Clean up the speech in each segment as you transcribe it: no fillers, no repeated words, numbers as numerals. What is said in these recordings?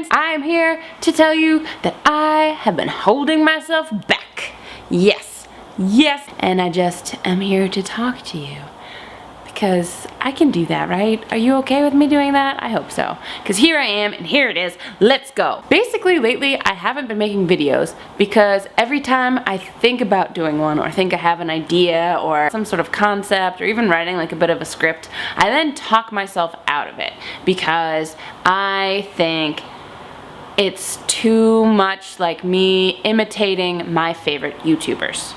friends, I am here to tell you that I have been holding myself back. Yes, and I just am here to talk to you. Because I can do that, right? Are you okay with me doing that? I hope so. Because here I am, and here it is. Let's go. Basically, lately, I haven't been making videos because every time I think about doing one, or think I have an idea, or some sort of concept, or even writing like a bit of a script, I then talk myself out of it because I think it's too much like me imitating my favorite YouTubers.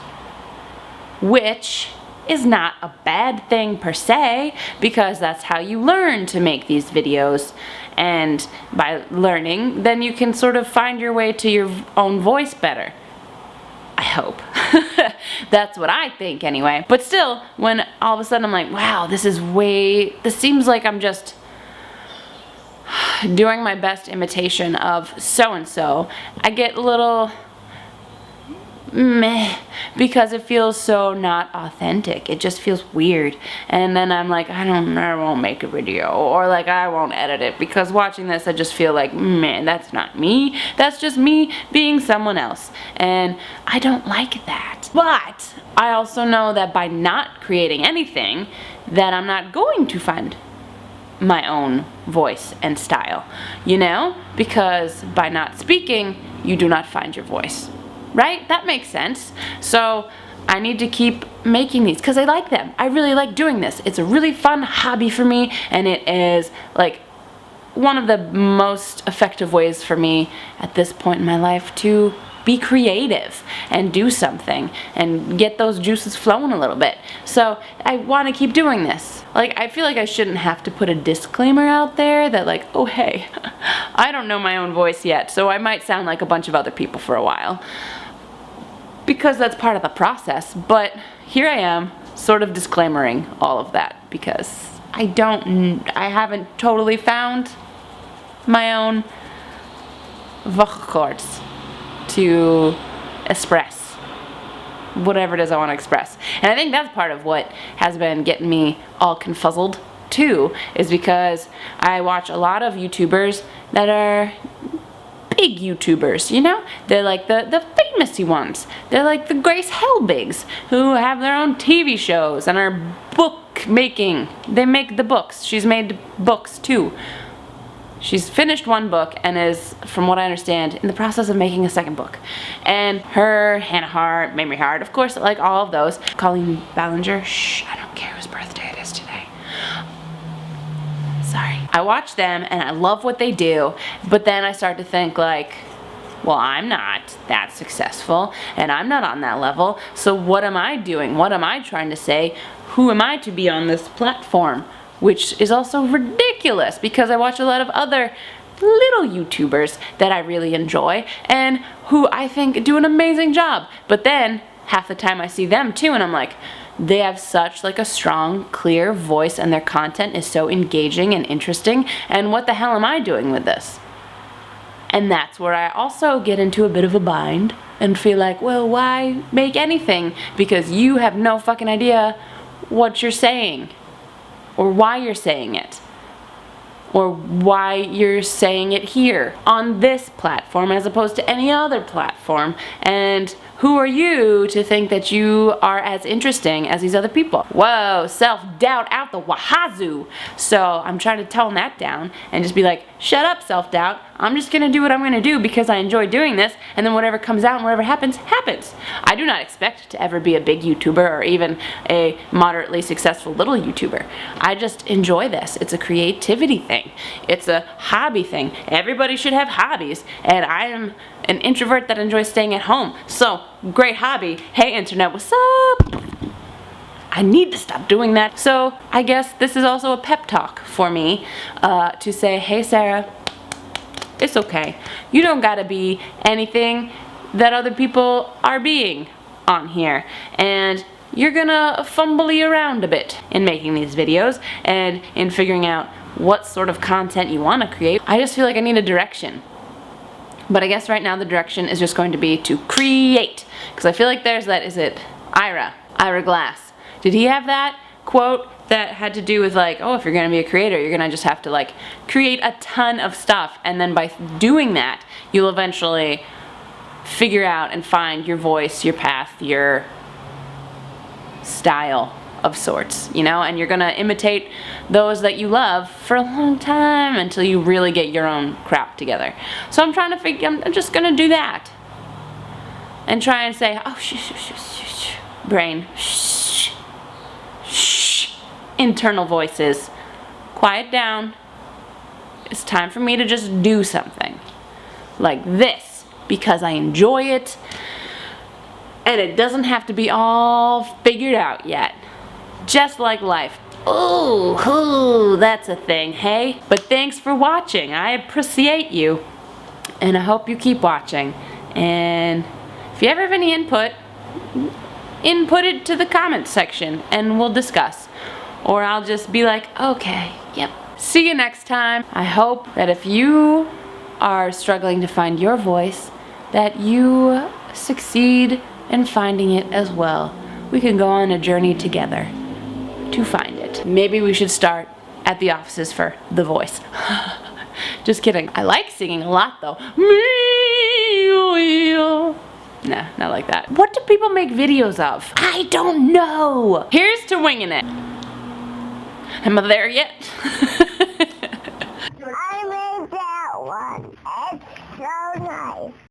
Which is not a bad thing per se, because that's how you learn to make these videos, and by learning then you can sort of find your way to your own voice better. I hope. That's what I think anyway. But still, when all of a sudden I'm like, wow, this seems like I'm just doing my best imitation of so-and-so, I get a little meh, because it feels so not authentic. It just feels weird, and then I'm like, I won't make a video, or like I won't edit it, because watching this I just feel like, man, that's not me, that's just me being someone else, and I don't like that. But I also know that by not creating anything, that I'm not going to find my own voice and style, you know, because by not speaking you do not find your voice. Right? That makes sense. So I need to keep making these because I like them. I really like doing this. It's a really fun hobby for me, and it is like one of the most effective ways for me at this point in my life to be creative and do something and get those juices flowing a little bit. So I want to keep doing this. Like, I feel like I shouldn't have to put a disclaimer out there that like, oh hey, I don't know my own voice yet, so I might sound like a bunch of other people for a while, because that's part of the process. But here I am, sort of disclaimering all of that, because I haven't totally found my own vocal cords to express whatever it is I want to express. And I think that's part of what has been getting me all confuzzled too, is because I watch a lot of YouTubers that are big YouTubers, you know? They're like the famous ones. They're like the Grace Helbigs, who have their own TV shows and are book making. They make the books. She's made books too. She's finished one book and is, from what I understand, in the process of making a second book. And her, Hannah Hart, Mamrie Hart, of course, like all of those. Colleen Ballinger, shh, I don't care whose birthday it is today. Sorry. I watch them and I love what they do, but then I start to think like, well, I'm not that successful and I'm not on that level, so what am I doing? What am I trying to say? Who am I to be on this platform? Which is also ridiculous, because I watch a lot of other little YouTubers that I really enjoy and who I think do an amazing job. But then half the time I see them too and I'm like, they have such like a strong, clear voice and their content is so engaging and interesting, and what the hell am I doing with this? And that's where I also get into a bit of a bind and feel like, well, why make anything? Because you have no fucking idea what you're saying, or why you're saying it, or why you're saying it here on this platform as opposed to any other platform. And who are you to think that you are as interesting as these other people? Whoa, self-doubt out the wahazoo. So I'm trying to tone that down and just be like, shut up, self-doubt. I'm just gonna do what I'm gonna do because I enjoy doing this, and then whatever comes out and whatever happens, happens. I do not expect to ever be a big YouTuber or even a moderately successful little YouTuber. I just enjoy this. It's a creativity thing. It's a hobby thing. Everybody should have hobbies, and I am an introvert that enjoys staying at home. So, great hobby. Hey internet, what's up? I need to stop doing that. So I guess this is also a pep talk for me to say, hey Sarah, it's okay. You don't gotta be anything that other people are being on here. And you're gonna fumbly around a bit in making these videos and in figuring out what sort of content you wanna create. I just feel like I need a direction. But I guess right now the direction is just going to be to create. Because I feel like there's that, is it Ira Glass? Did he have that quote that had to do with like, oh, if you're gonna be a creator, you're gonna just have to like create a ton of stuff, and then by doing that, you'll eventually figure out and find your voice, your path, your style of sorts, you know, and you're gonna imitate those that you love for a long time until you really get your own crap together. So I'm trying to figure, I'm just gonna do that and try and say, oh, shh, shh, shh, shh, shh. Brain, shh, shh, internal voices, quiet down. It's time for me to just do something like this because I enjoy it, and it doesn't have to be all figured out yet. Just like life. Ooh, that's a thing, hey? But thanks for watching. I appreciate you, and I hope you keep watching. And if you ever have any input it to the comments section and we'll discuss. Or I'll just be like, okay, yep. See you next time. I hope that if you are struggling to find your voice, that you succeed in finding it as well. We can go on a journey together to find it. Maybe we should start at the offices for The Voice. Just kidding. I like singing a lot though. Nah, not like that. What do people make videos of? I don't know. Here's to winging it. Am I there yet? I made that one. It's so nice.